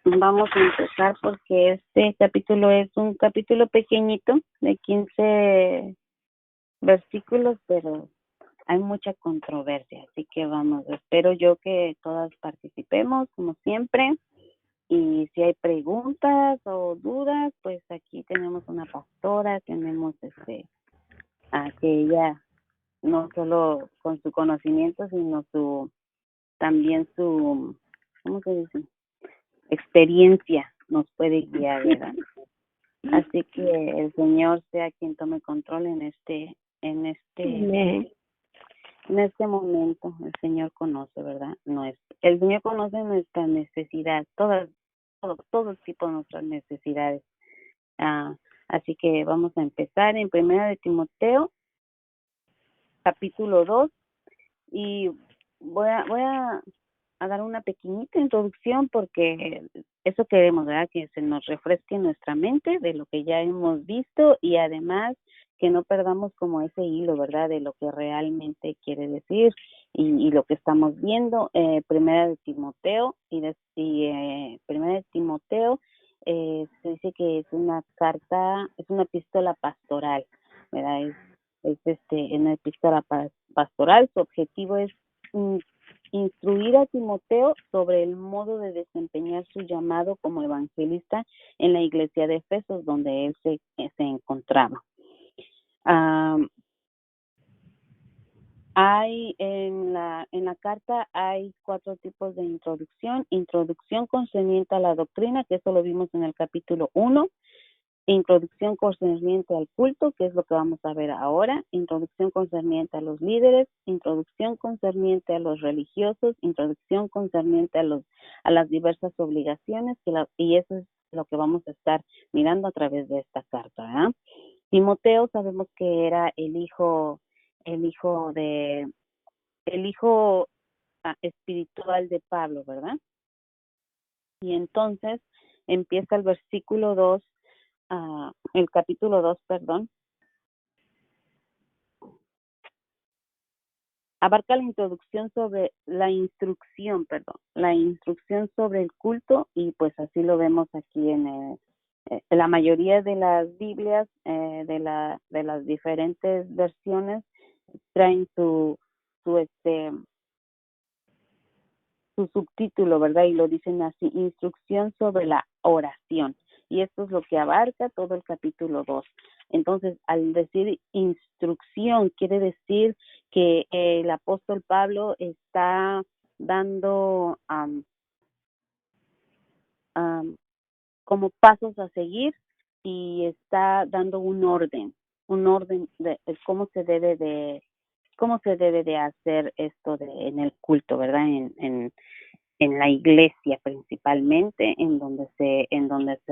Vamos a empezar porque este capítulo es un capítulo pequeñito de 15 versículos, pero hay mucha controversia, así que espero yo que todas participemos como siempre, y si hay preguntas o dudas, pues aquí tenemos una pastora, tenemos a que ella no solo con su conocimiento, sino también su, ¿cómo se dice? Experiencia nos puede guiar, ¿verdad? Así que el Señor sea quien tome control en este momento. El Señor conoce, ¿verdad? El Señor conoce nuestra necesidad, todo tipo de nuestras necesidades. Así que vamos a empezar en Primera de Timoteo, capítulo 2, y voy a dar una pequeñita introducción porque eso queremos, ¿verdad? Que se nos refresque nuestra mente de lo que ya hemos visto y además que no perdamos como ese hilo, ¿verdad? De lo que realmente quiere decir y lo que estamos viendo. Primera de Timoteo Primera de Timoteo se dice que es una carta, es una epístola pastoral, ¿verdad? Es una epístola pastoral. Su objetivo es instruir a Timoteo sobre el modo de desempeñar su llamado como evangelista en la iglesia de Efesos, donde él se encontraba. Hay en la carta hay 4 tipos de introducción. Introducción concerniente a la doctrina, que eso lo vimos en el capítulo 1. Introducción concerniente al culto, que es lo que vamos a ver ahora. Introducción concerniente a los líderes. Introducción concerniente a los religiosos. Introducción concerniente a las diversas obligaciones, y eso es lo que vamos a estar mirando a través de esta carta, ¿verdad? Timoteo sabemos que era el hijo espiritual de Pablo, ¿verdad? Y entonces empieza el versículo 2, el capítulo 2, perdón. Abarca la instrucción sobre el culto, y pues así lo vemos aquí en la mayoría de las Biblias, de las diferentes versiones, traen su subtítulo, ¿verdad? Y lo dicen así: instrucción sobre la oración. Y esto es lo que abarca todo el capítulo 2. Entonces, al decir instrucción, quiere decir que el apóstol Pablo está dando como pasos a seguir, y está dando un orden de cómo se debe de hacer esto en el culto, ¿verdad? En la iglesia principalmente, en donde se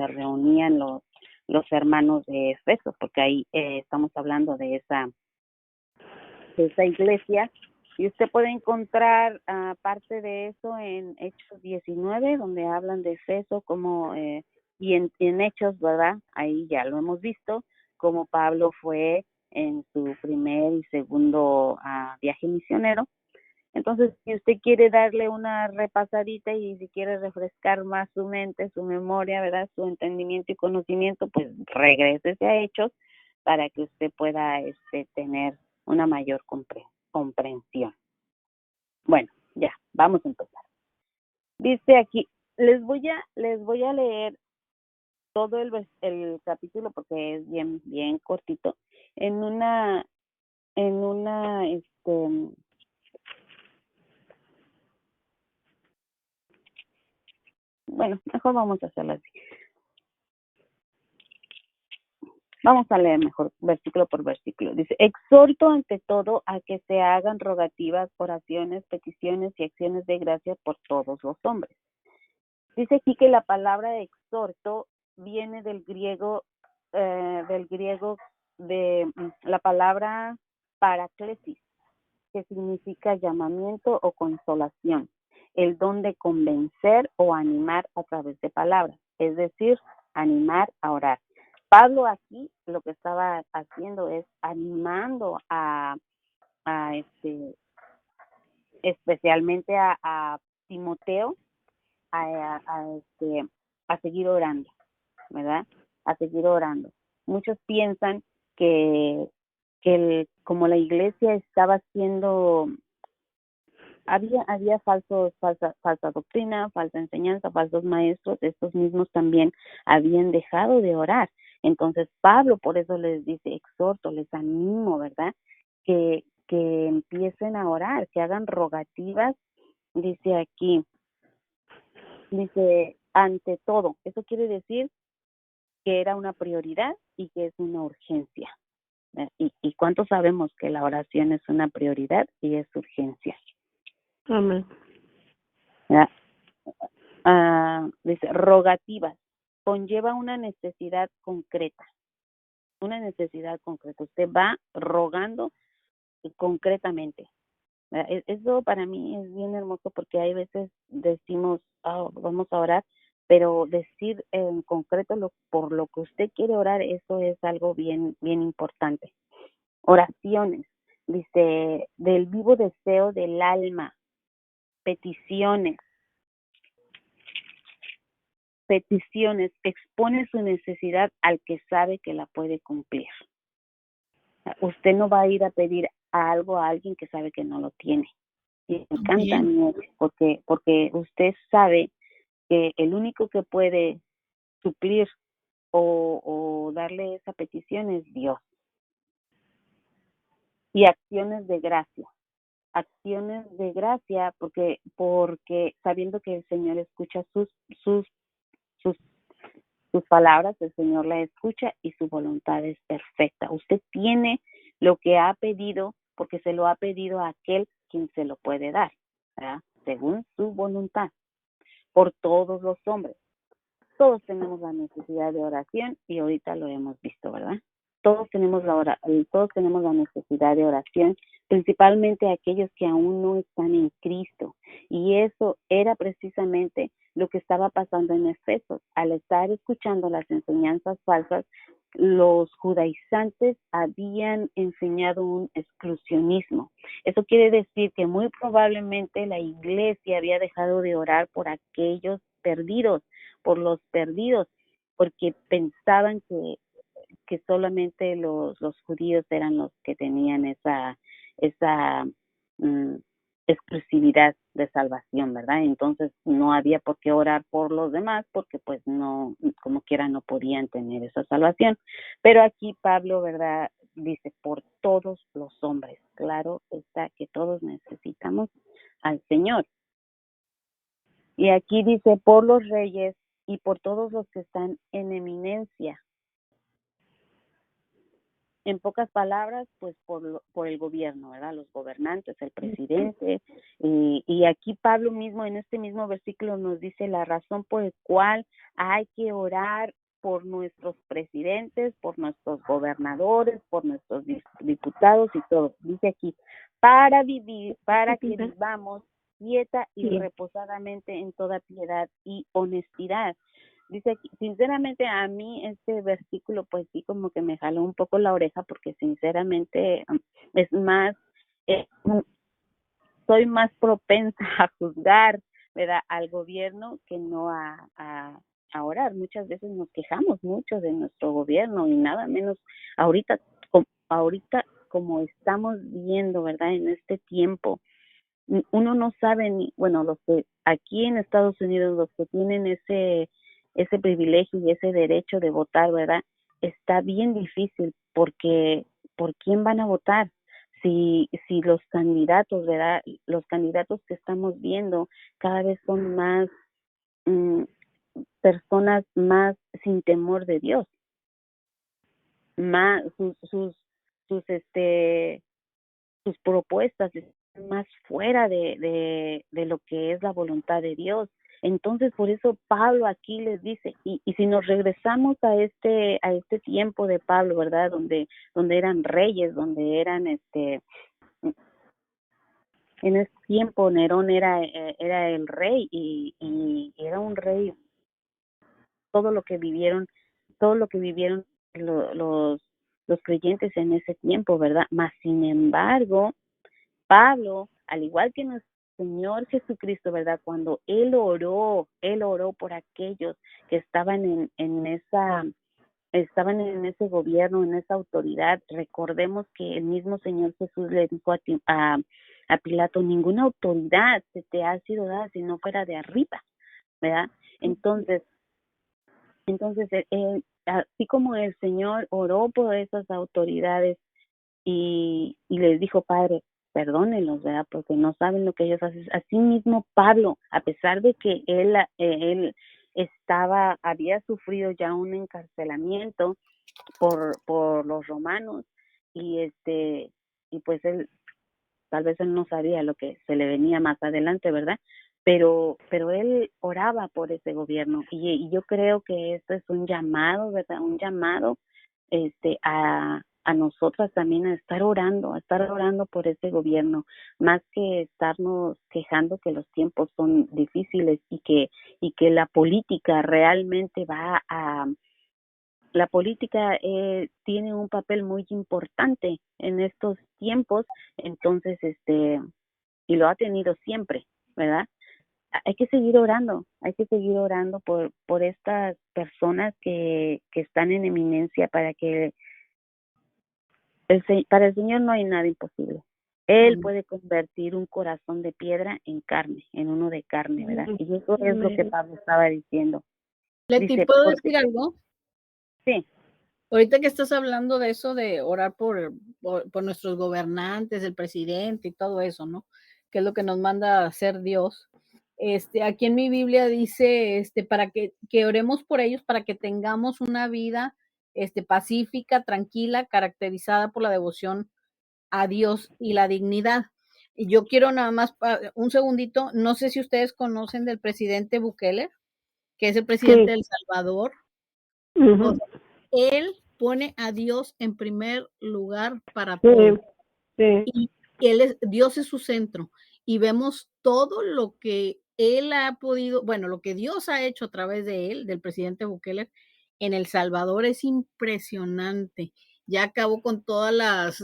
reunían los hermanos de Efeso, porque ahí estamos hablando de esa iglesia. Y usted puede encontrar parte de eso en Hechos 19, donde hablan de Efeso, y en Hechos, ¿verdad? Ahí ya lo hemos visto, como Pablo fue en su primer y segundo viaje misionero. Entonces, si usted quiere darle una repasadita y si quiere refrescar más su mente, su memoria, ¿verdad? Su entendimiento y conocimiento, pues regrésese a Hechos para que usted pueda tener una mayor comprensión. Bueno, ya, vamos a empezar. Dice aquí, les voy a leer todo el capítulo porque es bien, bien cortito, bueno, mejor vamos a hacerlo así. Vamos a leer mejor versículo por versículo. Dice: exhorto ante todo a que se hagan rogativas, oraciones, peticiones y acciones de gracia por todos los hombres. Dice aquí que la palabra exhorto viene del griego de la palabra paraklesis, que significa llamamiento o consolación, el don de convencer o animar a través de palabras, es decir, animar a orar. Pablo aquí lo que estaba haciendo es animando especialmente a Timoteo, a seguir orando, ¿verdad? A seguir orando. Muchos piensan que, como la iglesia estaba siendo, había falsa doctrina, falsa enseñanza, falsos maestros, estos mismos también habían dejado de orar. Entonces Pablo por eso les dice, exhorto, les animo, ¿verdad? Que empiecen a orar, que hagan rogativas, dice aquí, dice, ante todo. Eso quiere decir que era una prioridad y que es una urgencia. ¿Y cuántos sabemos que la oración es una prioridad y es urgencia? Amén. Dice, rogativas, conlleva una necesidad concreta. Una necesidad concreta. Usted va rogando concretamente. Eso para mí es bien hermoso porque hay veces decimos, vamos a orar, pero decir en concreto por lo que usted quiere orar, eso es algo bien, bien importante. Oraciones, dice, del vivo deseo del alma, peticiones, expone su necesidad al que sabe que la puede cumplir. Usted no va a ir a pedir algo a alguien que sabe que no lo tiene. Y me encanta a mí porque usted sabe que el único que puede suplir o darle esa petición es Dios. Y acciones de gracia porque sabiendo que el Señor escucha sus palabras, el Señor la escucha y su voluntad es perfecta. Usted tiene lo que ha pedido porque se lo ha pedido a aquel quien se lo puede dar, ¿verdad? Según su voluntad, por todos los hombres. Todos tenemos la necesidad de oración y ahorita lo hemos visto, ¿verdad? Todos tenemos la necesidad de oración, principalmente aquellos que aún no están en Cristo. Y eso era precisamente lo que estaba pasando en Efesos. Al estar escuchando las enseñanzas falsas, los judaizantes habían enseñado un exclusionismo. Eso quiere decir que muy probablemente la iglesia había dejado de orar por aquellos perdidos, por los perdidos, porque pensaban que solamente los judíos eran los que tenían esa mm, exclusividad de salvación, ¿verdad? Entonces no había por qué orar por los demás porque pues no, como quiera no podían tener esa salvación. Pero aquí Pablo, ¿verdad? Dice por todos los hombres. Claro está que todos necesitamos al Señor. Y aquí dice por los reyes y por todos los que están en eminencia. En pocas palabras, pues por el gobierno, ¿verdad? Los gobernantes, el presidente. Y aquí Pablo mismo, en este mismo versículo, nos dice la razón por la cual hay que orar por nuestros presidentes, por nuestros gobernadores, por nuestros diputados y todo. Dice aquí, para que vivamos quieta y reposadamente en toda piedad y honestidad. Dice aquí, sinceramente a mí este versículo pues sí como que me jaló un poco la oreja porque sinceramente es más, soy más propensa a juzgar, ¿verdad? Al gobierno que no a orar. Muchas veces nos quejamos mucho de nuestro gobierno y nada menos ahorita como estamos viendo, ¿verdad? En este tiempo, uno no sabe ni, bueno, los que aquí en Estados Unidos, los que tienen ese privilegio y ese derecho de votar, ¿verdad? Está bien difícil porque ¿por quién van a votar? Si los candidatos, ¿verdad? Los candidatos que estamos viendo cada vez son más personas más sin temor de Dios, más sus propuestas están más fuera de lo que es la voluntad de Dios. Entonces, por eso Pablo aquí les dice, y si nos regresamos a este tiempo de Pablo, ¿verdad? Donde eran reyes, donde eran en ese tiempo Nerón era el rey y era un rey. Todo lo que vivieron los creyentes en ese tiempo, ¿verdad? Mas sin embargo, Pablo, al igual que Señor Jesucristo, ¿verdad? Cuando Él oró por aquellos que estaban en ese gobierno, en esa autoridad. Recordemos que el mismo Señor Jesús le dijo a Pilato, ninguna autoridad se te ha sido dada si no fuera de arriba, ¿verdad? Entonces así como el Señor oró por esas autoridades y les dijo, Padre, perdónenlos, ¿verdad? Porque no saben lo que ellos hacen. Así mismo Pablo, a pesar de que él había sufrido ya un encarcelamiento por los romanos y pues él tal vez él no sabía lo que se le venía más adelante, ¿verdad? Pero él oraba por ese gobierno y yo creo que esto es un llamado, ¿verdad? Un llamado a nosotras también a estar orando por ese gobierno, más que estarnos quejando que los tiempos son difíciles y que la política realmente la política tiene un papel muy importante en estos tiempos, entonces, y lo ha tenido siempre, ¿verdad? Hay que seguir orando por estas personas que están en eminencia para que para el Señor no hay nada imposible. Él Amén. puede convertir un corazón de piedra en carne, en uno de carne, ¿verdad? Amén. Y eso es lo que Pablo estaba diciendo. Leti, Dice, ¿puedo porque decir algo? sí, Ahorita que estás hablando de eso, de orar por nuestros gobernantes, el presidente y todo eso, ¿no? Que es lo que nos manda a hacer Dios. Aquí en mi Biblia dice, para que oremos por ellos, para que tengamos una vida, pacífica, tranquila, caracterizada por la devoción a Dios y la dignidad. Y yo quiero nada más un segundito, no sé si ustedes conocen del presidente Bukele, que es el presidente Sí. de El Salvador. O Ujú. sea, él pone a Dios en primer lugar para Sí, todo. sí. Y Dios es su centro. Y vemos todo lo que él ha podido, bueno, lo que Dios ha hecho a través de él, del presidente Bukele, en El Salvador es impresionante. Ya acabó con todas las,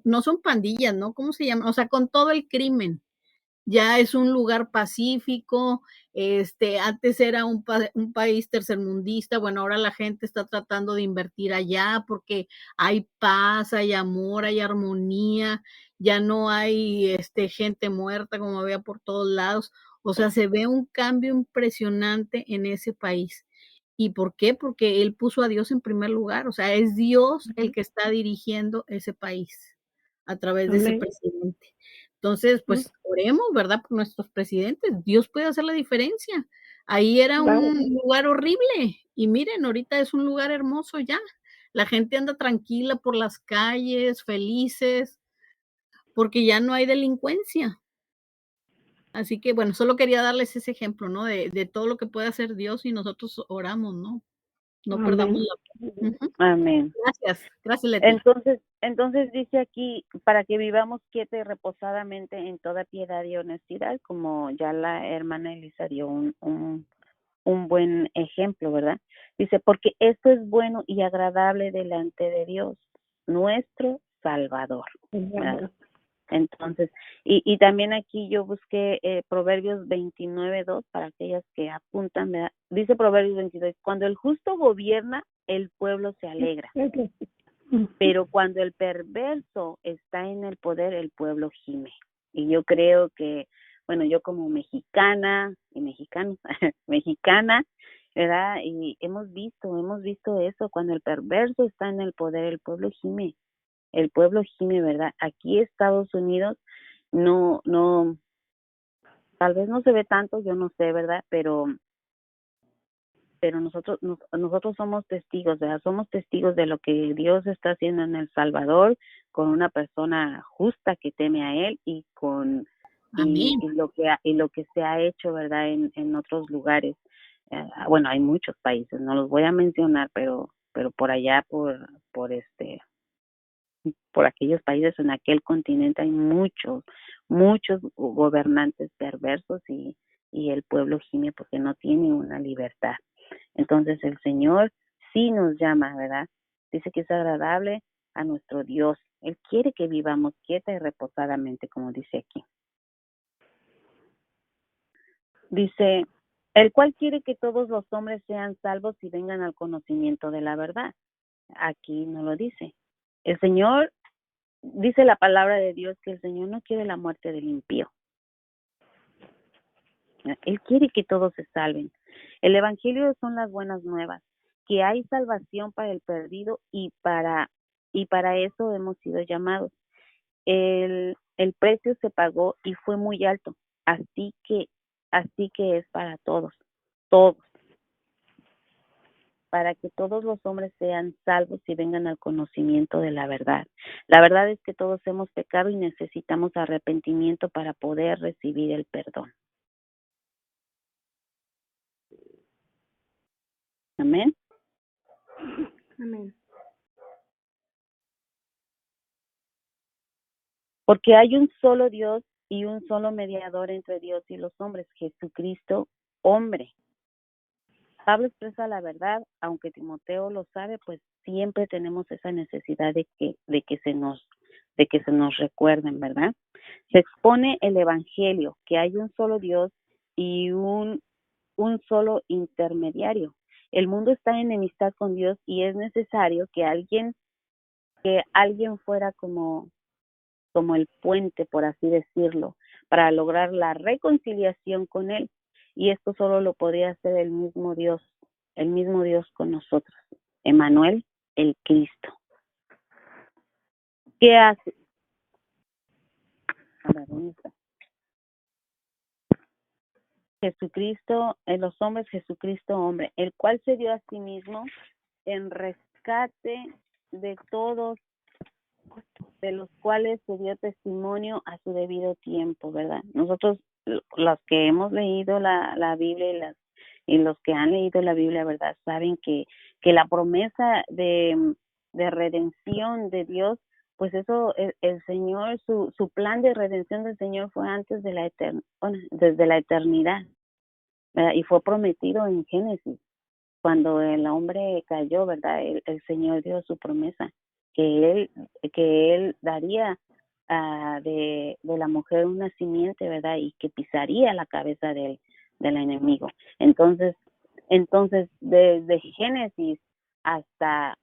no son pandillas, ¿no? ¿Cómo se llama? O sea, con todo el crimen. Ya es un lugar pacífico, antes era un país tercermundista, bueno, ahora la gente está tratando de invertir allá porque hay paz, hay amor, hay armonía, ya no hay gente muerta como había por todos lados, o sea, se ve un cambio impresionante en ese país. ¿Y por qué? Porque él puso a Dios en primer lugar, o sea, es Dios el que está dirigiendo ese país a través de ese Amén. presidente. Entonces, Mm, pues oremos, ¿verdad? Por nuestros presidentes. Dios puede hacer la diferencia. Ahí era claro. un lugar horrible y miren, ahorita es un lugar hermoso ya. La gente anda tranquila por las calles, felices, porque ya no hay delincuencia. Así que, bueno, solo quería darles ese ejemplo, ¿no? De todo lo que puede hacer Dios y nosotros oramos, ¿no? No perdamos Amén. la fe. Ujú. amén. Gracias. Gracias, Leti. Entonces dice aquí, para que vivamos quieta y reposadamente en toda piedad y honestidad, como ya la hermana Elisa dio un buen ejemplo, ¿verdad? Dice, porque esto es bueno y agradable delante de Dios, nuestro Salvador, ¿verdad? Amén. Entonces, y también aquí yo busqué Proverbios 29:2 para aquellas que apuntan, ¿verdad? Dice Proverbios 22, cuando el justo gobierna, el pueblo se alegra, pero cuando el perverso está en el poder, el pueblo gime. Y yo creo que, bueno, yo como mexicana y mexicano, mexicana, ¿verdad? Y hemos visto eso, cuando el perverso está en el poder, el pueblo gime, ¿verdad? Aquí Estados Unidos no, tal vez no se ve tanto, yo no sé, ¿verdad? Pero nosotros somos testigos, ¿verdad? Somos testigos de lo que Dios está haciendo en El Salvador con una persona justa que teme a Él Amén. y lo que se ha hecho, ¿verdad? En otros lugares. Bueno, hay muchos países, no los voy a mencionar, pero por allá, por aquellos países en aquel continente hay muchos gobernantes perversos y el pueblo gime porque no tiene una libertad. Entonces el Señor sí nos llama, ¿verdad? Dice que es agradable a nuestro Dios. Él quiere que vivamos quieta y reposadamente, como dice aquí. Dice, el cual quiere que todos los hombres sean salvos y vengan al conocimiento de la verdad. Aquí no lo dice. El Señor, dice la palabra de Dios que el Señor no quiere la muerte del impío. Él quiere que todos se salven. El Evangelio son las buenas nuevas, que hay salvación para el perdido y para eso hemos sido llamados. El precio se pagó y fue muy alto, así que es para todos, para que todos los hombres sean salvos y vengan al conocimiento de la verdad. La verdad es que todos hemos pecado y necesitamos arrepentimiento para poder recibir el perdón. Amén. Amén. Porque hay un solo Dios y un solo mediador entre Dios y los hombres, Jesucristo, hombre. Pablo expresa la verdad, aunque Timoteo lo sabe, pues siempre tenemos esa necesidad de que se nos recuerden, ¿verdad? Se expone el Evangelio, que hay un solo Dios y un solo intermediario. El mundo está en enemistad con Dios y es necesario que alguien fuera como el puente, por así decirlo, para lograr la reconciliación con Él. Y esto solo lo podía hacer el mismo Dios con nosotros, Emmanuel, el Cristo. ¿Qué hace? A ver, ¿dónde está? Jesucristo, en los hombres, Jesucristo hombre, el cual se dio a sí mismo en rescate de todos, de los cuales se dio testimonio a su debido tiempo, ¿verdad? Nosotros, los que hemos leído la Biblia y los que han leído la Biblia, ¿verdad? Saben que la promesa de redención de Dios, pues eso, el Señor, su plan de redención del Señor fue antes de desde la eternidad, ¿verdad? Y fue prometido en Génesis. Cuando el hombre cayó, ¿verdad? El Señor dio su promesa, que él daría de la mujer una simiente, ¿verdad? Y que pisaría la cabeza del enemigo. Entonces, desde Génesis hasta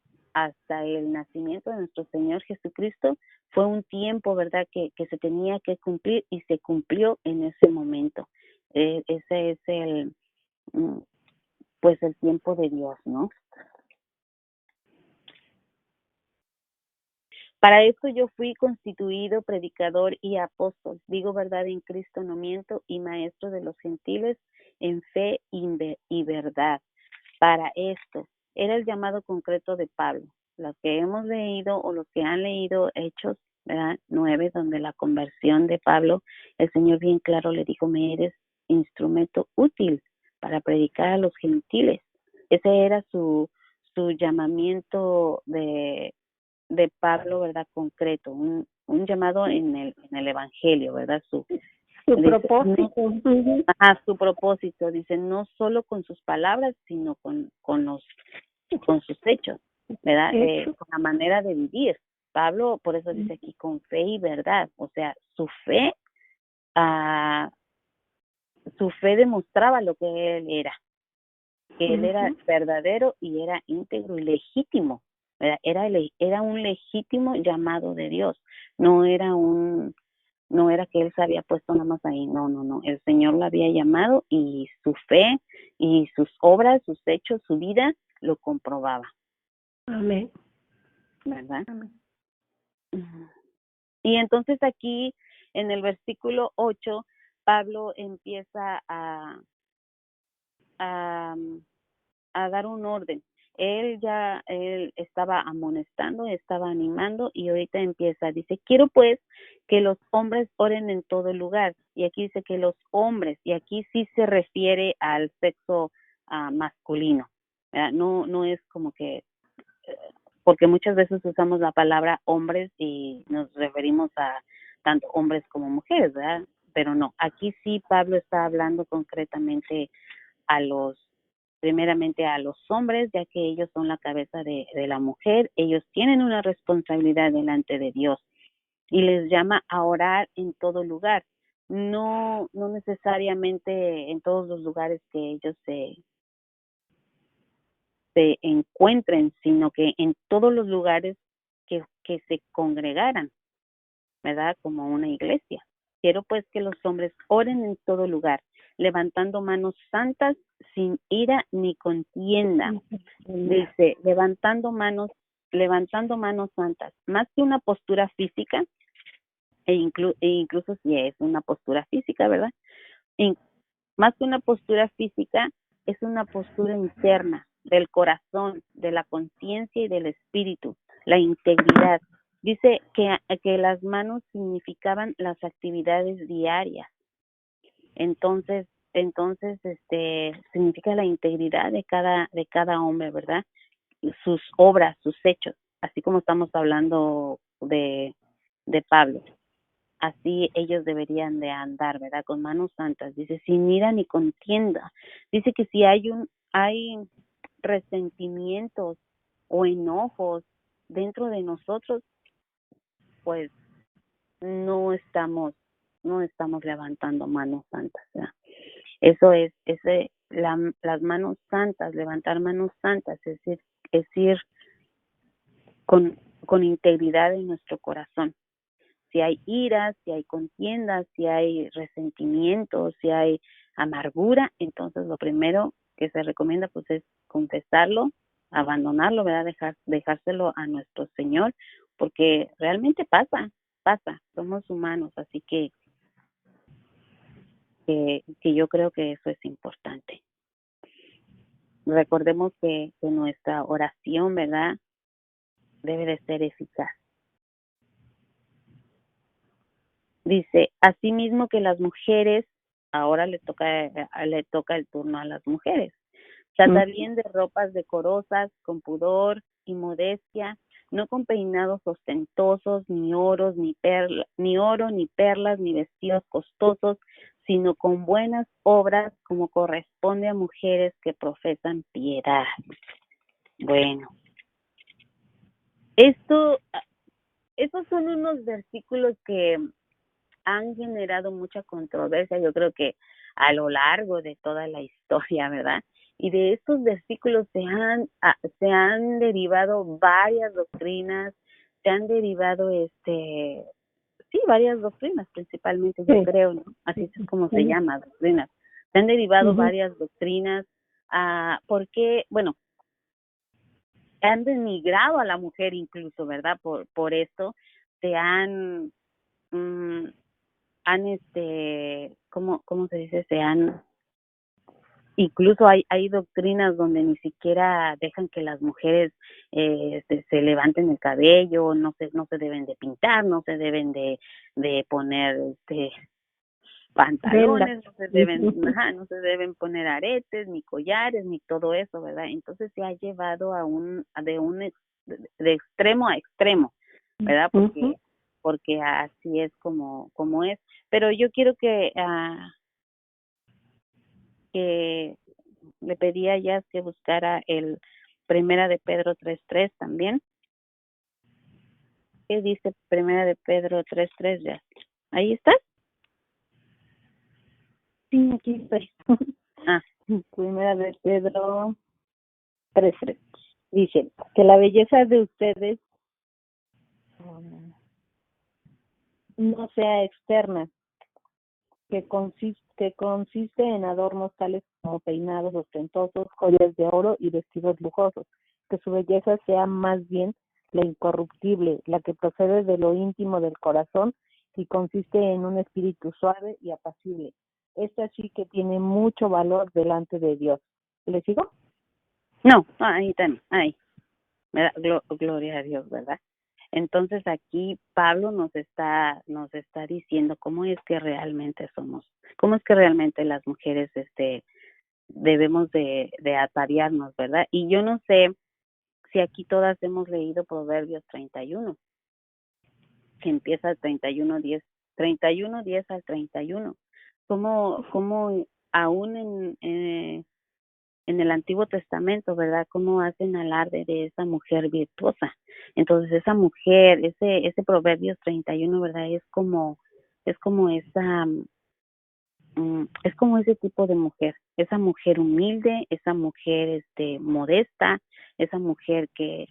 el nacimiento de nuestro Señor Jesucristo, fue un tiempo, ¿verdad? Que se tenía que cumplir y se cumplió en ese momento. Ese es el tiempo de Dios, ¿no? Para esto yo fui constituido predicador y apóstol, digo verdad en Cristo no miento, y maestro de los gentiles en fe y verdad. Para esto era el llamado concreto de Pablo. Los que hemos leído o los que han leído Hechos, ¿verdad? 9, donde la conversión de Pablo, el Señor bien claro le dijo, me eres instrumento útil para predicar a los gentiles. Ese era su llamamiento de Pablo, ¿verdad? Concreto, un llamado en el Evangelio, ¿verdad? Su propósito. Su propósito, dice, no solo con sus palabras, sino con sus hechos, ¿verdad? Con la manera de vivir. Pablo, por eso dice aquí, con fe y verdad, o sea, su fe demostraba lo que él era, que él era verdadero y era íntegro y legítimo, ¿verdad? Era un legítimo llamado de Dios, no era que él se había puesto nada más ahí, no, el Señor lo había llamado y su fe y sus obras, sus hechos, su vida lo comprobaba. Amén. ¿Verdad? Amén. Y entonces aquí en el versículo 8, Pablo empieza a dar un orden. Él estaba amonestando, estaba animando y ahorita empieza, dice, quiero pues que los hombres oren en todo lugar. Y aquí dice que los hombres, y aquí sí se refiere al sexo masculino. No es como que, porque muchas veces usamos la palabra hombres y nos referimos a tanto hombres como mujeres, ¿verdad? Pero no, aquí sí Pablo está hablando concretamente primeramente a los hombres, ya que ellos son la cabeza de la mujer, ellos tienen una responsabilidad delante de Dios y les llama a orar en todo lugar. no necesariamente en todos los lugares que ellos se encuentren, sino que en todos los lugares que se congregaran, ¿verdad? Como una iglesia. Quiero pues que los hombres oren en todo lugar, levantando manos santas sin ira ni contienda. Dice, levantando manos santas, más que una postura física, incluso si es una postura física, ¿verdad? Más que una postura física, es una postura interna del corazón, de la conciencia y del espíritu, la integridad. Dice que las manos significaban las actividades diarias. Entonces, significa la integridad de cada hombre, ¿verdad? Sus obras, sus hechos, así como estamos hablando de Pablo. Así ellos deberían de andar, ¿verdad? Con manos santas. Dice, sin ira ni contienda. Dice que si hay resentimientos o enojos dentro de nosotros, pues no estamos levantando manos santas, ¿verdad? Eso es las manos santas, levantar manos santas, es decir, con integridad en nuestro corazón. Si hay ira, si hay contiendas, si hay resentimiento, si hay amargura, entonces lo primero que se recomienda pues es confesarlo, abandonarlo, ¿verdad? Dejárselo a nuestro Señor, porque realmente pasa, somos humanos, así que yo creo que eso es importante. Recordemos que nuestra oración, ¿verdad?, debe de ser eficaz. Dice, asimismo que las mujeres, ahora le toca el turno a las mujeres, tratar bien de ropas decorosas, con pudor y modestia, no con peinados ostentosos, ni oro, ni perlas, ni vestidos costosos, sino con buenas obras, como corresponde a mujeres que profesan piedad. Bueno, estos son unos versículos que han generado mucha controversia, yo creo que a lo largo de toda la historia, ¿verdad? Y de estos versículos se han derivado varias doctrinas, se han derivado varias doctrinas, principalmente yo creo, ¿no? Así es como se llama, doctrinas. Se han derivado varias doctrinas, porque, bueno, han denigrado a la mujer incluso, ¿verdad? Por esto se han ¿cómo se dice? Incluso hay doctrinas donde ni siquiera dejan que las mujeres se levanten el cabello, no se deben de pintar, no se deben de poner pantalones, no se deben poner aretes, ni collares, ni todo eso, ¿verdad? Entonces se ha llevado de extremo a extremo, ¿verdad? Porque así es como es. Pero yo quiero que le pedí a Jazz que buscara el Primera de Pedro 3:3 también. ¿Qué dice Primera de Pedro 3:3, Jazz? ¿Ahí está? Sí, aquí estoy. Primera de Pedro 3:3. Dice que la belleza de ustedes no sea externa, que consiste en adornos tales como peinados ostentosos, joyas de oro y vestidos lujosos, que su belleza sea más bien la incorruptible, la que procede de lo íntimo del corazón y consiste en un espíritu suave y apacible. Esta sí que tiene mucho valor delante de Dios. ¿Le sigo? No, ahí también, ahí. Gloria a Dios, ¿verdad? Entonces aquí Pablo nos está diciendo cómo es que realmente las mujeres debemos de ataviarnos, ¿verdad? Y yo no sé si aquí todas hemos leído Proverbios 31, que empieza el 31:10 al 31. Como aún en el Antiguo Testamento, ¿verdad? Cómo hacen alarde de esa mujer virtuosa. Entonces esa mujer, ese Proverbios 31, ¿verdad? Es como esa es como ese tipo de mujer, esa mujer humilde, esa mujer modesta, esa mujer que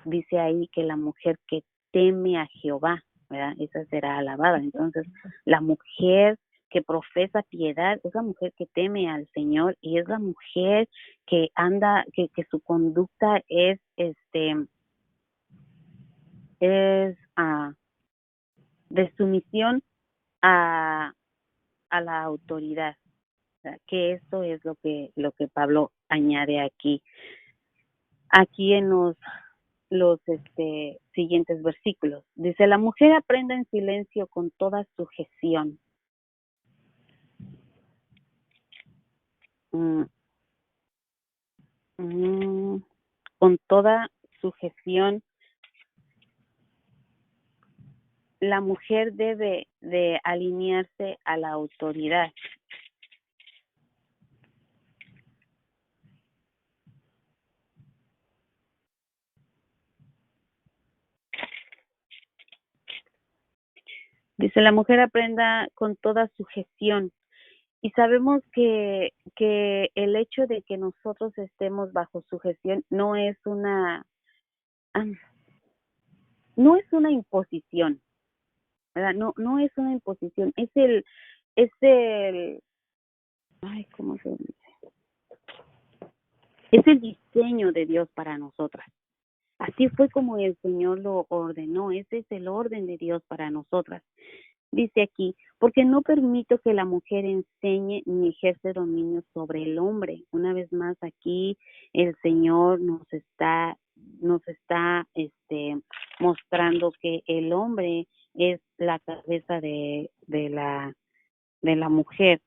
dice ahí que la mujer que teme a Jehová, ¿verdad? Esa será alabada. Entonces, la mujer que profesa piedad, esa mujer que teme al Señor, y es la mujer que anda, que su conducta es de sumisión a la autoridad. O sea, que esto es lo que Pablo añade aquí en los siguientes versículos. Dice: la mujer aprenda en silencio con toda sujeción. Con toda sujeción, la mujer debe de alinearse a la autoridad. Dice: la mujer aprenda con toda sujeción. Y sabemos que el hecho de que nosotros estemos bajo sujeción no es una imposición, ¿verdad? No es una imposición, es el ¿cómo se dice? Es el diseño de Dios para nosotras. Así fue como el Señor lo ordenó. Ese es el orden de Dios para nosotras. Dice aquí: porque no permito que la mujer enseñe ni ejerce dominio sobre el hombre. Una vez más aquí el Señor nos está mostrando que el hombre es la cabeza de la mujer.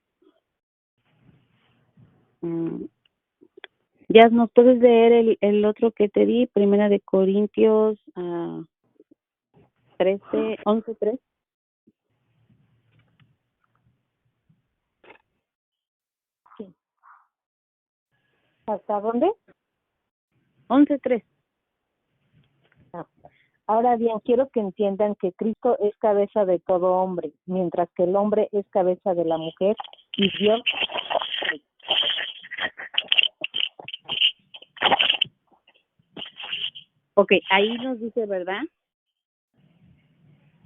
Ya nos puedes leer el otro que te di, Primera de Corintios 11:3. Sí. ¿Hasta dónde? 11:3. Ahora bien, quiero que entiendan que Cristo es cabeza de todo hombre, mientras que el hombre es cabeza de la mujer y Dios. Ok, ahí nos dice, ¿verdad?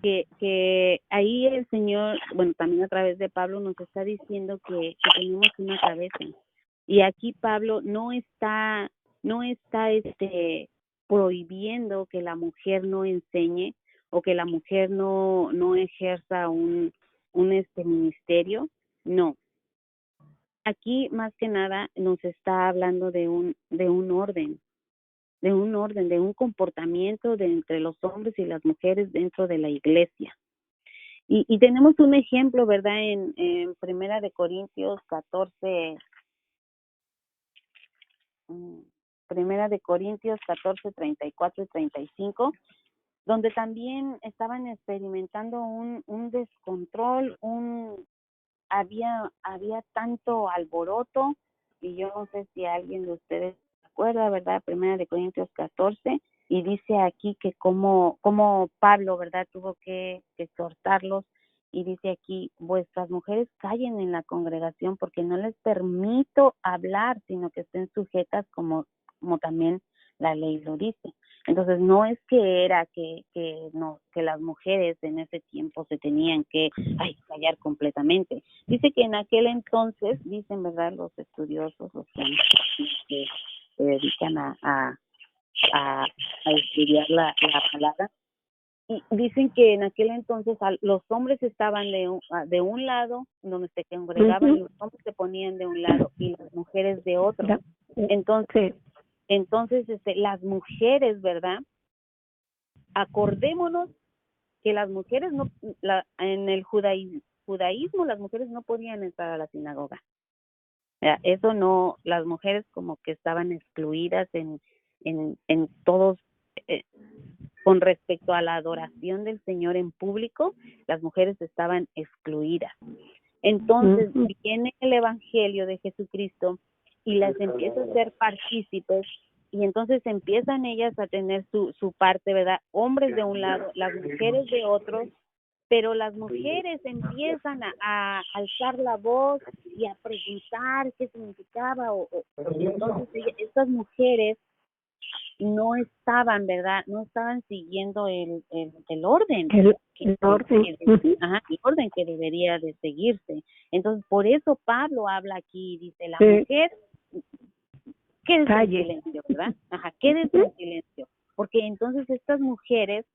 Que ahí el Señor, bueno, también a través de Pablo nos está diciendo que tenemos una cabeza. Y aquí Pablo no está prohibiendo que la mujer no enseñe o que la mujer no ejerza un ministerio. No. Aquí más que nada nos está hablando de un orden, de un comportamiento de entre los hombres y las mujeres dentro de la iglesia. Y tenemos un ejemplo, ¿verdad? En Primera de Corintios 14, Primera de Corintios 14, 34 y 35, donde también estaban experimentando un descontrol, había tanto alboroto, y yo no sé si alguien de ustedes se acuerda, ¿verdad? Primera de Corintios 14, y dice aquí que como Pablo, ¿verdad? Tuvo que exhortarlos, y dice aquí: vuestras mujeres callen en la congregación, porque no les permito hablar, sino que estén sujetas como también la ley lo dice. Entonces no es que era que las mujeres en ese tiempo se tenían que callar completamente. Dice que en aquel entonces, dicen, ¿verdad?, los estudiosos, los que se dedican a estudiar la palabra, y dicen que en aquel entonces los hombres estaban de un lado, donde se congregaban, los hombres se ponían de un lado y las mujeres de otro. Entonces las mujeres, ¿verdad? Acordémonos que las mujeres en el judaísmo las mujeres no podían entrar a la sinagoga. Eso no, las mujeres como que estaban excluidas en todos, con respecto a la adoración del Señor en público, las mujeres estaban excluidas. Entonces viene el Evangelio de Jesucristo y las empieza a hacer partícipes, y entonces empiezan ellas a tener su parte, ¿verdad? Hombres de un lado, las mujeres de otro, pero las mujeres empiezan a alzar la voz y a preguntar qué significaba, entonces estas mujeres no estaban, ¿verdad? No estaban siguiendo el orden. El orden. El orden que debería de seguirse. Entonces, por eso Pablo habla aquí, dice, la mujer, quédese en silencio, ¿verdad? Quédese en silencio. Porque entonces estas mujeres,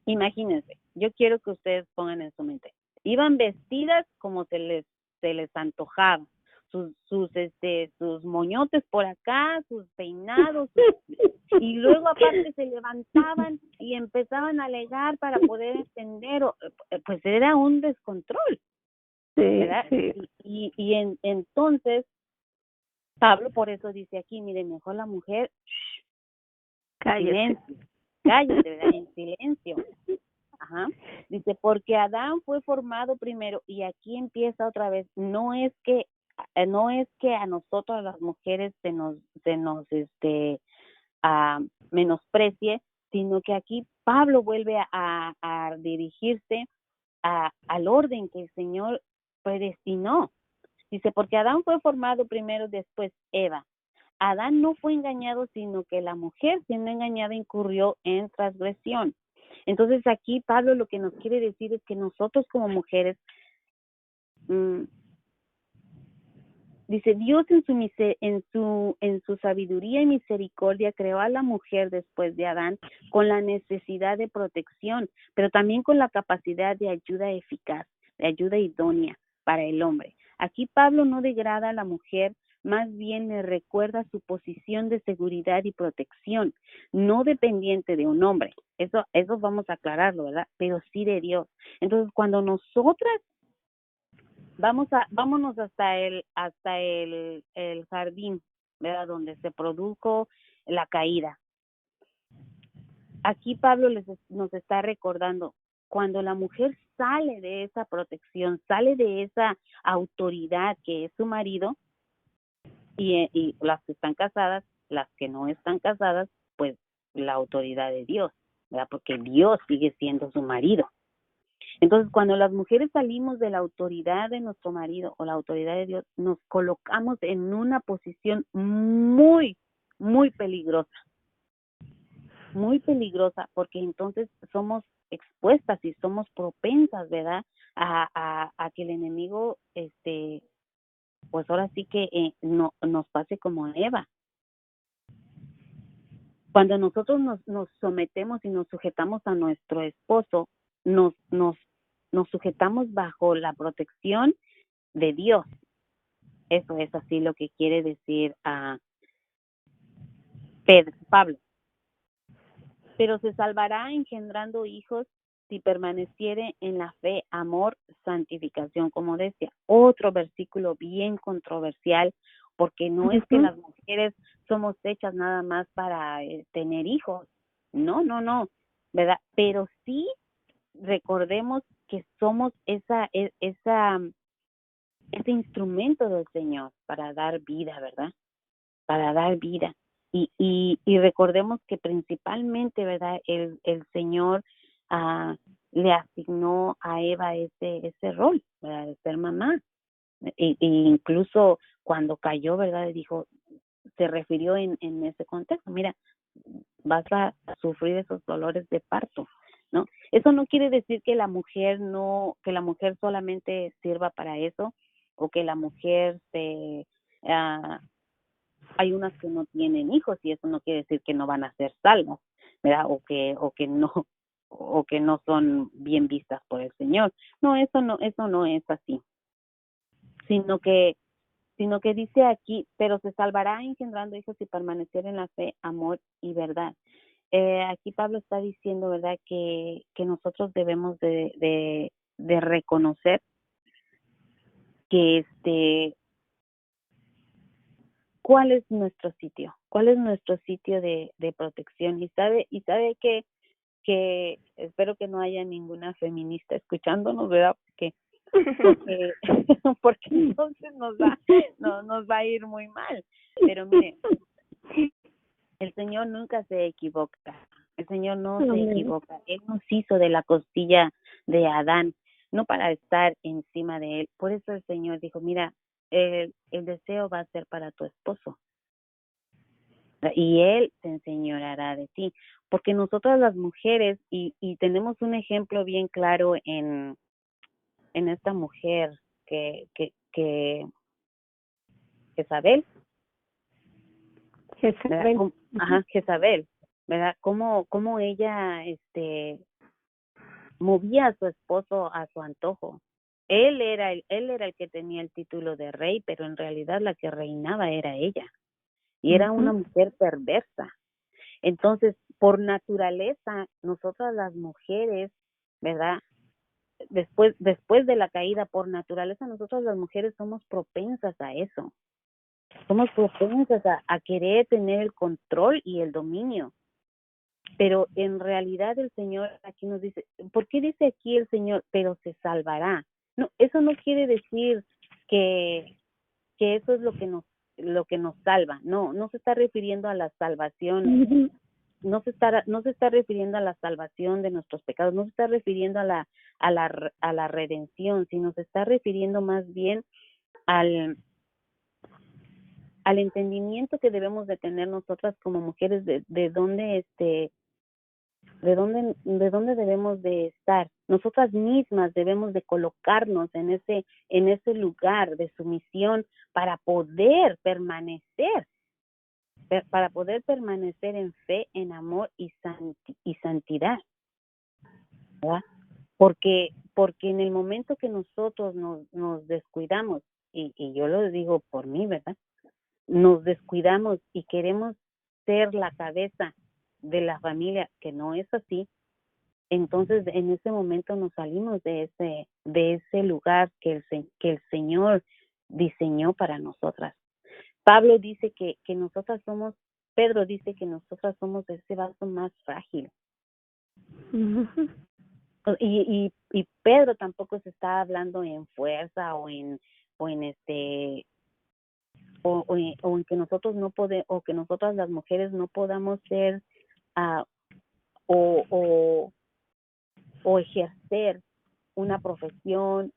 imagínense, yo quiero que ustedes pongan en su mente, iban vestidas como se les antojaba. Sus moñotes por acá, sus peinados, y luego aparte se levantaban y empezaban a alegar para poder entender, pues era un descontrol, ¿verdad? Sí. Entonces, Pablo por eso dice aquí, mire, mejor la mujer, cállate, ¿verdad? En silencio. Dice, porque Adán fue formado primero, y aquí empieza otra vez, no es que a nosotros las mujeres se nos menosprecie, sino que aquí Pablo vuelve a dirigirse al orden que el Señor predestinó. Dice, porque Adán fue formado primero, después Eva. Adán no fue engañado, sino que la mujer, siendo engañada, incurrió en transgresión. Entonces aquí Pablo lo que nos quiere decir es que nosotros como mujeres, dice, Dios en su sabiduría y misericordia creó a la mujer después de Adán con la necesidad de protección, pero también con la capacidad de ayuda eficaz, de ayuda idónea para el hombre. Aquí Pablo no degrada a la mujer, más bien le recuerda su posición de seguridad y protección, no dependiente de un hombre. Eso vamos a aclararlo, ¿verdad? Pero sí de Dios. Entonces, cuando nosotras vámonos hasta el jardín, ¿verdad? Donde se produjo la caída. Aquí Pablo nos está recordando, cuando la mujer sale de esa protección, sale de esa autoridad que es su marido, y las que están casadas, las que no están casadas, pues la autoridad de Dios, ¿verdad? Porque Dios sigue siendo su marido. Entonces, cuando las mujeres salimos de la autoridad de nuestro marido o la autoridad de Dios, nos colocamos en una posición muy, muy peligrosa. Muy peligrosa, porque entonces somos expuestas y somos propensas, ¿verdad? A que el enemigo, pues ahora sí que no, nos pase como a Eva. Cuando nosotros nos sometemos y nos sujetamos a nuestro esposo, nos sujetamos bajo la protección de Dios. Eso es así lo que quiere decir a Pablo. Pero se salvará engendrando hijos si permaneciere en la fe, amor, santificación, como decía. Otro versículo bien controversial, porque no es que las mujeres somos hechas nada más para tener hijos. No, ¿verdad? Pero sí recordemos que somos ese instrumento del Señor para dar vida, ¿verdad? Para dar vida. Y recordemos que principalmente, ¿verdad? El Señor le asignó a Eva ese rol, ¿verdad? De ser mamá. E incluso cuando cayó, ¿verdad? Dijo, se refirió en ese contexto, mira, vas a sufrir esos dolores de parto, ¿no? Eso no quiere decir que la mujer solamente sirva para eso, o que la mujer hay unas que no tienen hijos, y eso no quiere decir que no van a ser salvas, ¿verdad? O que no son bien vistas por el Señor. No, eso no es así. Sino que dice aquí, pero se salvará engendrando hijos y permanecer en la fe, amor y verdad. Aquí Pablo está diciendo, ¿verdad?, que nosotros debemos de reconocer que cuál es nuestro sitio de protección. Y sabe que espero que no haya ninguna feminista escuchándonos, ¿verdad? Porque entonces nos va a ir muy mal. Pero mire, el Señor nunca se equivoca. El Señor no se Amén. equivoca. Él nos hizo de la costilla de Adán, no para estar encima de él. Por eso el Señor dijo, mira, el deseo va a ser para tu esposo y él se enseñoreará de ti. Porque nosotras las mujeres, y tenemos un ejemplo bien claro en esta mujer que Jezabel, ¿verdad? Jezabel. Jezabel, ¿verdad? Cómo ella movía a su esposo a su antojo. Él era el que tenía el título de rey, pero en realidad la que reinaba era ella. Y era una mujer perversa. Entonces, por naturaleza, nosotras las mujeres, ¿verdad? Después de la caída, por naturaleza, nosotras las mujeres somos propensas a eso. Somos propensas a querer tener el control y el dominio. Pero en realidad el Señor aquí nos dice, ¿por qué dice aquí el Señor, pero se salvará? No, eso no quiere decir que eso es lo que nos salva. No, no se está refiriendo a la salvación, no se está refiriendo a la salvación de nuestros pecados, no se está refiriendo a la redención, sino se está refiriendo más bien al entendimiento que debemos de tener nosotras como mujeres de dónde de dónde debemos de estar. Nosotras mismas debemos de colocarnos en ese lugar de sumisión para poder permanecer en fe, en amor y santidad, ¿verdad? Porque en el momento que nosotros nos descuidamos, y yo lo digo por mí, ¿verdad? Nos descuidamos y queremos ser la cabeza de la familia, que no es así. Entonces, en ese momento nos salimos de ese lugar que el Señor diseñó para nosotras. Pedro dice que nosotras somos ese vaso más frágil. Y Pedro tampoco se está hablando en fuerza o en que nosotros no podemos, o que nosotras las mujeres no podamos ser o ejercer una profesión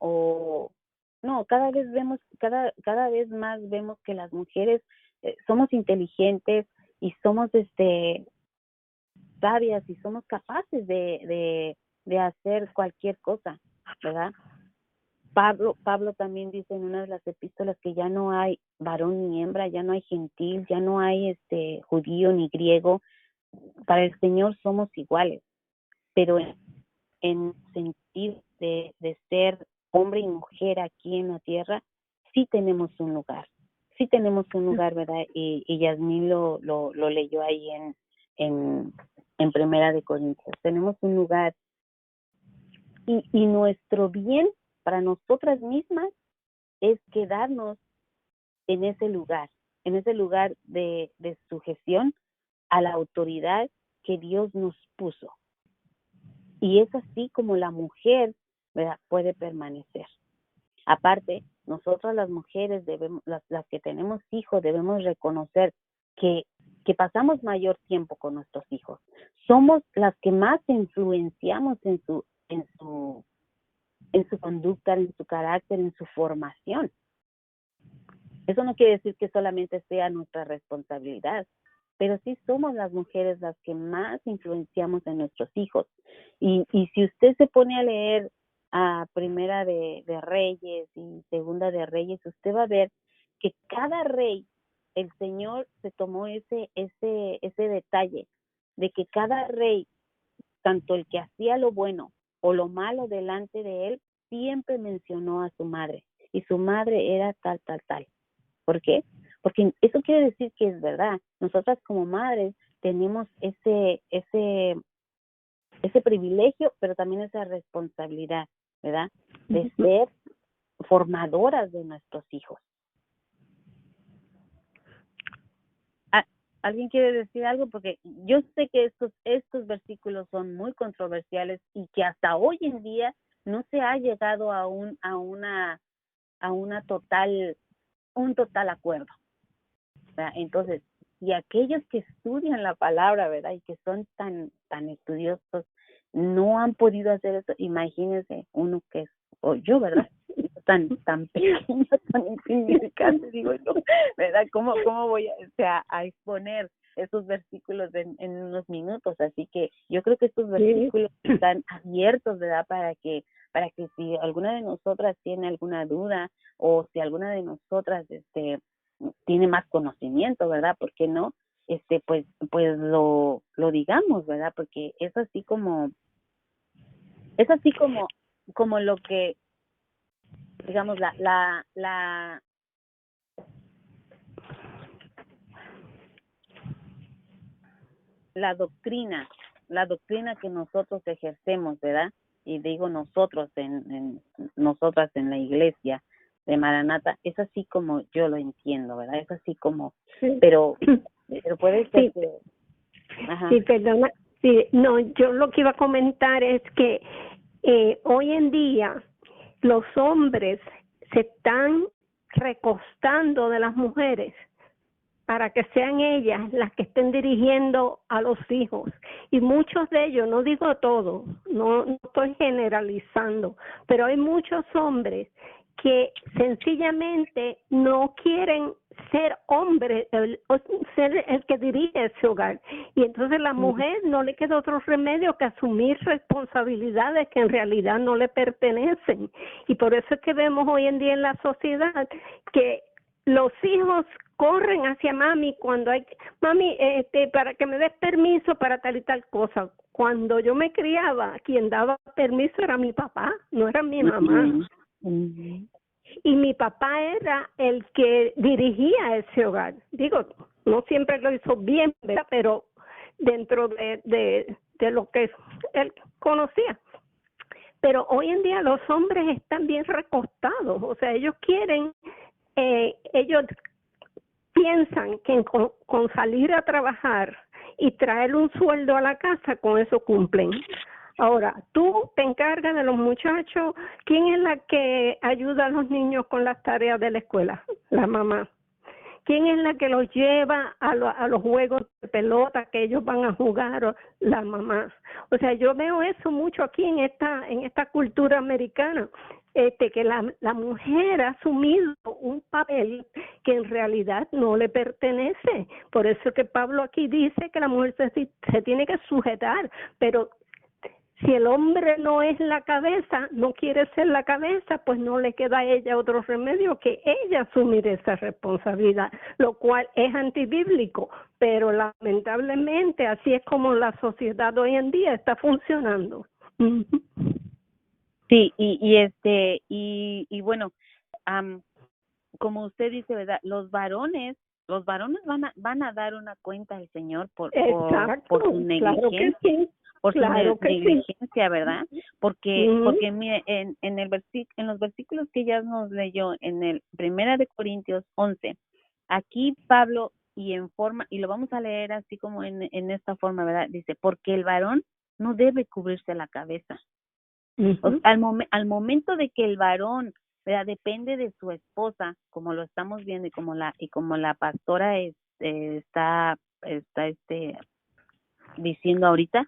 no, cada vez más vemos que las mujeres somos inteligentes y somos sabias y somos capaces de hacer cualquier cosa, ¿verdad? Pablo también dice en una de las epístolas que ya no hay varón ni hembra, ya no hay gentil, ya no hay judío ni griego. Para el Señor somos iguales, pero en sentido de ser hombre y mujer aquí en la tierra, sí tenemos un lugar, ¿verdad? Y Yasmín lo leyó ahí en Primera de Corintios. Tenemos un lugar y nuestro bien para nosotras mismas es quedarnos en ese lugar de sujeción a la autoridad que Dios nos puso. Y es así como la mujer, ¿verdad?, puede permanecer. Aparte, nosotras las mujeres las que tenemos hijos, debemos reconocer que pasamos mayor tiempo con nuestros hijos. Somos las que más influenciamos en su conducta, en su carácter, en su formación. Eso no quiere decir que solamente sea nuestra responsabilidad, pero sí somos las mujeres las que más influenciamos en nuestros hijos. Y si usted se pone a leer a Primera de Reyes y Segunda de Reyes, usted va a ver que cada rey, el Señor se tomó ese detalle de que cada rey, tanto el que hacía lo bueno o lo malo delante de él, siempre mencionó a su madre. Y su madre era tal. ¿Por qué? Porque eso quiere decir que es verdad. Nosotras como madres tenemos ese privilegio, pero también esa responsabilidad, ¿verdad? De ser formadoras de nuestros hijos. ¿Alguien quiere decir algo? Porque yo sé que estos versículos son muy controversiales y que hasta hoy en día no se ha llegado a un total acuerdo, ¿verdad? Entonces, si aquellos que estudian la palabra, ¿verdad? Y que son tan estudiosos, no han podido hacer eso, imagínense uno que es, o yo, ¿verdad? Tan pequeño, tan insignificante, digo yo, ¿verdad? ¿Cómo voy a exponer esos versículos en unos minutos? Así que yo creo que estos versículos están abiertos, ¿verdad? Para que si alguna de nosotras tiene alguna duda, o si alguna de nosotras tiene más conocimiento, ¿verdad? ¿Por qué no? Pues lo digamos, ¿verdad? Porque es así como lo que, digamos, la doctrina que nosotros ejercemos, ¿verdad? Y digo nosotras en la iglesia de Maranata, es así como yo lo entiendo, ¿verdad? Es así como, pero puede ser que... Ajá. Sí, perdona. Sí, no, yo lo que iba a comentar es que hoy en día los hombres se están recostando de las mujeres para que sean ellas las que estén dirigiendo a los hijos. Y muchos de ellos, no digo todos, no estoy generalizando, pero hay muchos hombres que sencillamente no quieren ser hombre, ser el que dirige ese hogar. Y entonces la mujer no le queda otro remedio que asumir responsabilidades que en realidad no le pertenecen. Y por eso es que vemos hoy en día en la sociedad que los hijos corren hacia mami cuando hay, mami, para que me des permiso para tal y tal cosa. Cuando yo me criaba, quien daba permiso era mi papá, no era mi mamá. Y mi papá era el que dirigía ese hogar. Digo, no siempre lo hizo bien, ¿verdad? Pero dentro de lo que él conocía. Pero hoy en día los hombres están bien recostados, o sea, ellos quieren, ellos piensan que con salir a trabajar y traer un sueldo a la casa, con eso cumplen. Ahora, tú te encargas de los muchachos. ¿Quién es la que ayuda a los niños con las tareas de la escuela? La mamá. ¿Quién es la que los lleva a los juegos de pelota que ellos van a jugar? La mamá. O sea, yo veo eso mucho aquí en esta cultura americana, que la mujer ha asumido un papel que en realidad no le pertenece. Por eso que Pablo aquí dice que la mujer se tiene que sujetar, pero si el hombre no es la cabeza, no quiere ser la cabeza, pues no le queda a ella otro remedio que ella asumir esa responsabilidad, lo cual es antibíblico, pero lamentablemente así es como la sociedad hoy en día está funcionando. Sí, y bueno, como usted dice, ¿verdad? Los varones van a dar una cuenta al Señor por su negligencia. Claro que sí. Por su negligencia, ¿verdad? Porque mire, en los versículos que ya nos leyó en el 1 de Corintios 11, aquí Pablo y lo vamos a leer así como en esta forma, ¿verdad? Dice, porque el varón no debe cubrirse la cabeza. O sea, al momento de que el varón, ¿verdad?, depende de su esposa, como lo estamos viendo y como la pastora está diciendo ahorita,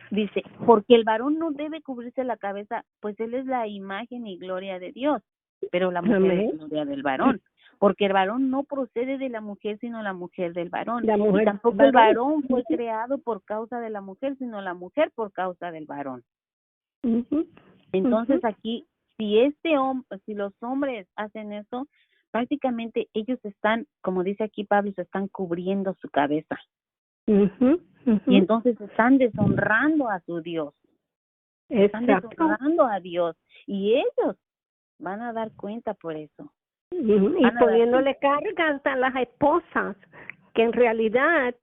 dice, porque el varón no debe cubrirse la cabeza, pues él es la imagen y gloria de Dios, pero la mujer es la gloria del varón, porque el varón no procede de la mujer, sino la mujer del varón. Y tampoco el varón fue creado por causa de la mujer, sino la mujer por causa del varón. Entonces aquí, si los hombres hacen eso, prácticamente ellos están, como dice aquí Pablo, se están cubriendo su cabeza. Y entonces están deshonrando a su Dios. Están deshonrando a Dios. Y ellos van a dar cuenta por eso. Y poniéndole cargas a las esposas, que en realidad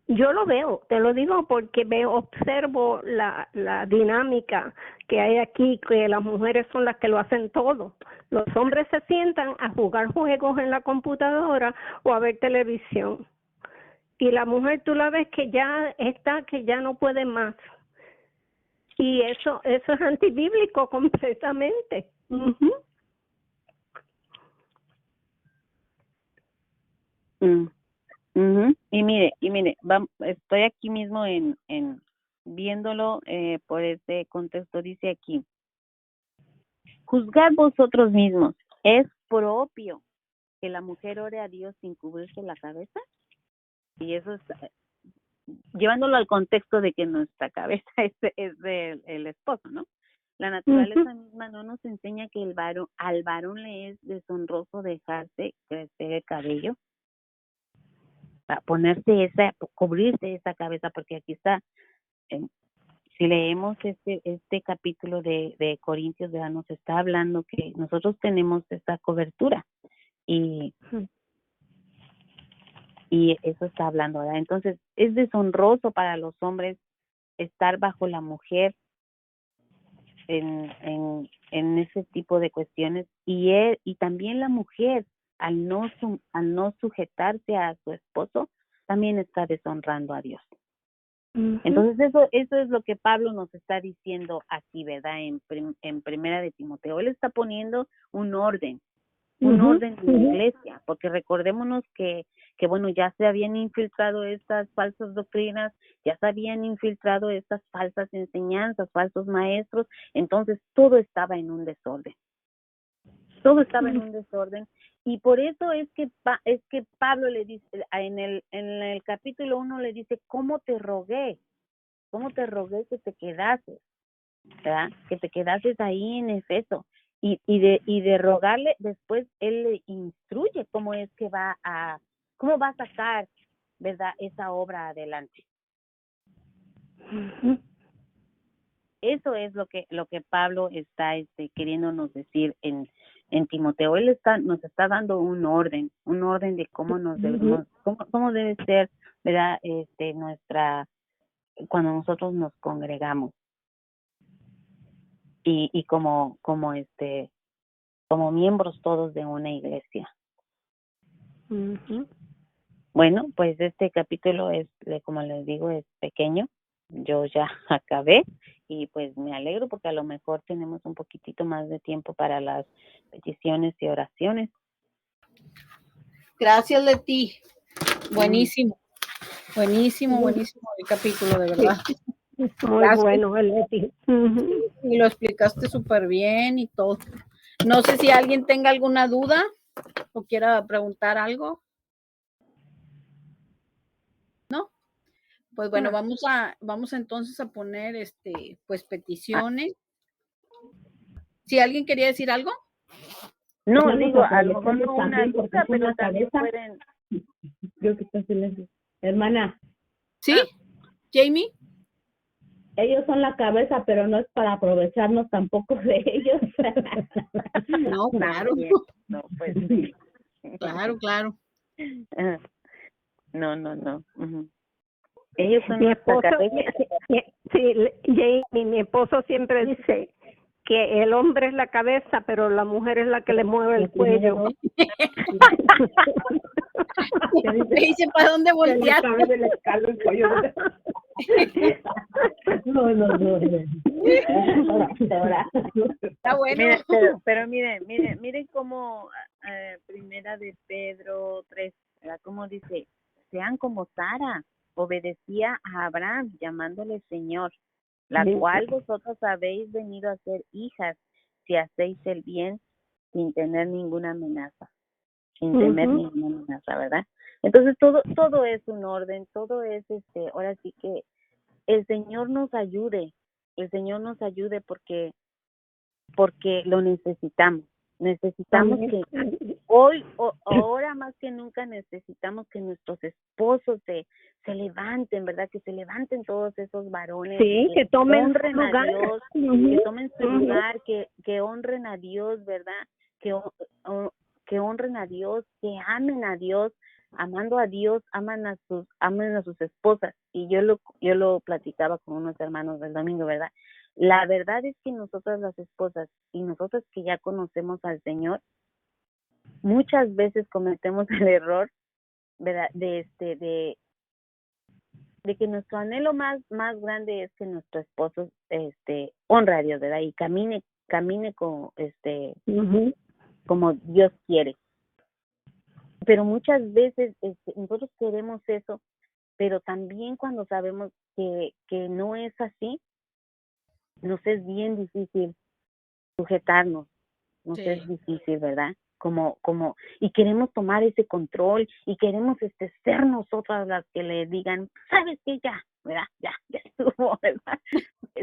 yo lo veo, te lo digo porque observo la dinámica que hay aquí, que las mujeres son las que lo hacen todo. Los hombres se sientan a jugar juegos en la computadora o a ver televisión. Y la mujer tú la ves que ya no puede más. Y eso es antibíblico completamente. Mm, ujú. Y mire, estoy aquí mismo en viéndolo por este contexto, dice aquí, juzgad vosotros mismos, ¿es propio que la mujer ore a Dios sin cubrirse la cabeza? Y eso es llevándolo al contexto de que nuestra cabeza es del esposo, ¿no? La naturaleza misma no nos enseña que al varón le es deshonroso dejarse crecer el cabello, para cubrirse esa cabeza, porque aquí está, si leemos este capítulo de Corintios, ¿verdad? Nos está hablando que nosotros tenemos esta cobertura y eso está hablando, ¿verdad? Entonces, es deshonroso para los hombres estar bajo la mujer en ese tipo de cuestiones y también la mujer al no sujetarse a su esposo también está deshonrando a Dios. Entonces eso es lo que Pablo nos está diciendo aquí, ¿verdad? En Primera de Timoteo. Él está poniendo un orden en la iglesia, porque recordémonos que bueno, ya se habían infiltrado estas falsas doctrinas, ya se habían infiltrado estas falsas enseñanzas, falsos maestros, entonces todo estaba en un desorden. Todo estaba en un desorden y por eso es que Pablo le dice en el capítulo 1 le dice, ¿cómo te rogué que te quedases? ¿Verdad? Que te quedases ahí en Efeso. Y de rogarle, después él le instruye cómo va a sacar, ¿verdad?, esa obra adelante. Eso es lo que Pablo está queriéndonos decir en Timoteo. Él nos está dando un orden de cómo nos debemos, cómo debe ser, ¿verdad?, cuando nosotros nos congregamos. Y como miembros todos de una iglesia. Bueno, pues este capítulo como les digo, es pequeño. Yo ya acabé y pues me alegro porque a lo mejor tenemos un poquitito más de tiempo para las peticiones y oraciones. Gracias, Leti. Buenísimo el capítulo, de verdad. Muy bueno, Leti. Y lo explicaste súper bien y todo. No sé si alguien tenga alguna duda o quiera preguntar algo. ¿No? Pues bueno, vamos entonces a poner pues peticiones. Si alguien quería decir algo. No, digo, a lo mejor no una duda, pero también pueden. Creo que está en silencio. Hermana. ¿Sí? Jamie. Ellos son la cabeza, pero no es para aprovecharnos tampoco de ellos. No, claro. No, pues sí. Claro. No. Ellos son mi nuestra esposo, cabeza. sí, Jamie, mi esposo siempre dice que el hombre es la cabeza, pero la mujer es la que le mueve el cuello. Dice, ¿para dónde voltear? No. Está bueno. Pero miren cómo Primera de Pedro 3, ¿verdad? Como dice, sean como Sara, obedecía a Abraham llamándole Señor, la cual vosotros habéis venido a ser hijas si hacéis el bien sin tener ninguna amenaza, ¿verdad? Entonces todo es un orden, todo es ahora sí que el Señor nos ayude porque lo necesitamos que ahora más que nunca necesitamos que nuestros esposos se levanten, ¿verdad? Que se levanten todos esos varones, que tomen honren su lugar. a Dios, que tomen su lugar, que honren a Dios, ¿verdad? Que honren a Dios, que amen a Dios, amando a Dios, amen a sus esposas. Y yo lo platicaba con unos hermanos del domingo, ¿verdad? La verdad es que nosotras las esposas y nosotras que ya conocemos al Señor, muchas veces cometemos el error, ¿verdad? De que nuestro anhelo más grande es que nuestro esposo honre a Dios, ¿verdad? Y camine con como Dios quiere. pero muchas veces nosotros queremos eso, pero también cuando sabemos que no es así, nos es bien difícil sujetarnos, nos es difícil, ¿verdad? Y queremos tomar ese control y queremos ser nosotras las que le digan, ¿sabes qué? Ya, ¿verdad? Ya estuvo, ¿verdad?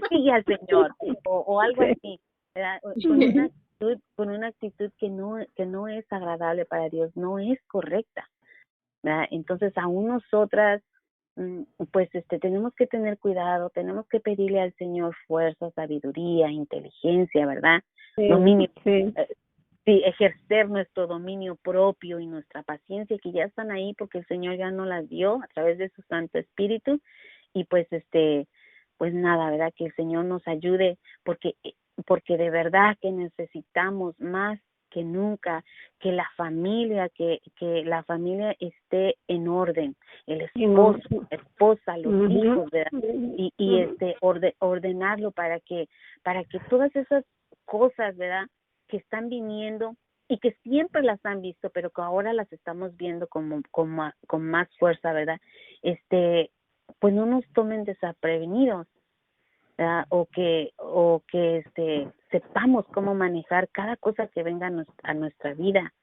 Sigue al Señor, o algo así, ¿verdad? Con una actitud que no es agradable para Dios, no es correcta, ¿verdad? Entonces, aún nosotras, pues tenemos que tener cuidado, tenemos que pedirle al Señor fuerza, sabiduría, inteligencia, ¿verdad? Dominio, sí, ejercer nuestro dominio propio y nuestra paciencia, que ya están ahí porque el Señor ya nos las dio a través de su Santo Espíritu. Y pues pues nada, ¿verdad? Que el Señor nos ayude, porque de verdad que necesitamos más que nunca que la familia esté en orden, el esposo, la esposa, los hijos, ¿verdad? Y ordenarlo para que todas esas cosas, ¿verdad?, que están viniendo y que siempre las han visto, pero que ahora las estamos viendo con más fuerza, ¿verdad? Pues no nos tomen desprevenidos, ¿verdad? O que sepamos cómo manejar cada cosa que venga a nuestra vida.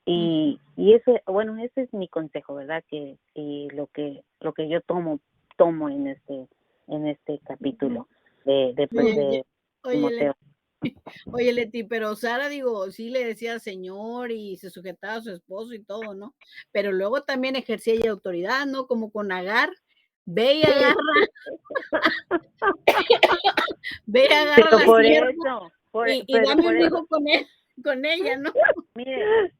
Y eso, bueno, ese es mi consejo, ¿verdad? Y lo que yo tomo en este capítulo de Timoteo. Oye, Leti, pero Sara, digo, sí le decía Señor y se sujetaba a su esposo y todo, ¿no? Pero luego también ejercía ella autoridad, ¿no? Como con Agar, ve y agarra Pero la por sierva eso, y dame un hijo con ella, ¿no? Mire,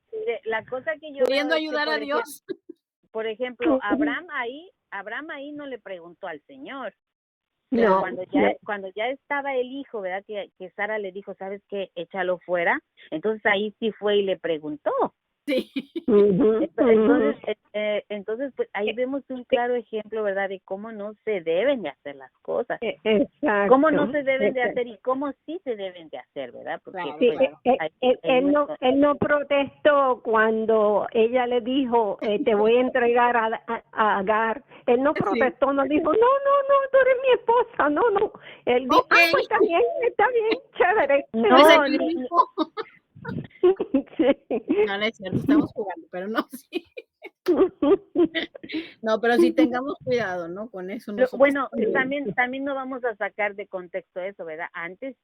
la cosa que yo queriendo veo es ayudar a Dios. Por ejemplo, Abraham ahí no le preguntó al Señor. No, Cuando ya estaba el hijo, ¿verdad? Que Sara le dijo, ¿sabes qué? Échalo fuera. Entonces ahí sí fue y le preguntó. Sí. Entonces, pues ahí vemos un claro ejemplo, ¿verdad? De cómo no se deben de hacer las cosas. Exacto. Cómo no se deben de hacer y cómo sí se deben de hacer, ¿verdad? Porque él no protestó cuando ella le dijo, te voy a entregar a Agar. Él no protestó, no dijo, no, tú eres mi esposa, no. Él dijo, Okay. Pues está bien, chévere. No es cierto, estamos jugando, pero no, sí. No, pero sí tengamos cuidado, ¿no? Con eso nosotros. Bueno, también no vamos a sacar de contexto eso, ¿verdad? Antes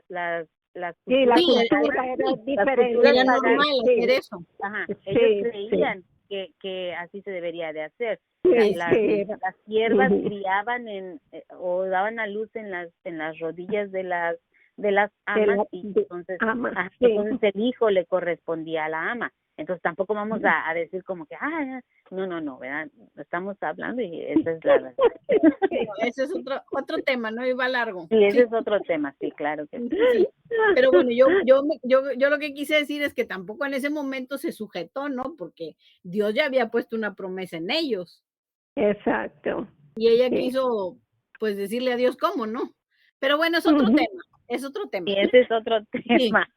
las cultura era diferente. Era normal hacer eso. Ajá, ellos creían que así se debería de hacer. Las siervas criaban o daban a luz en las rodillas de las amas, y entonces el hijo le correspondía a la ama. Entonces tampoco vamos a decir como que, no, ¿verdad? Estamos hablando y esa es la verdad. Ese es otro tema, ¿no? Y va largo. Sí, ese es otro tema, sí, claro que sí. Sí. Pero bueno, yo lo que quise decir es que tampoco en ese momento se sujetó, ¿no? Porque Dios ya había puesto una promesa en ellos. Exacto. Y ella quiso, pues, decirle a Dios cómo, ¿no? Pero bueno, es otro tema. Sí, ese es otro tema.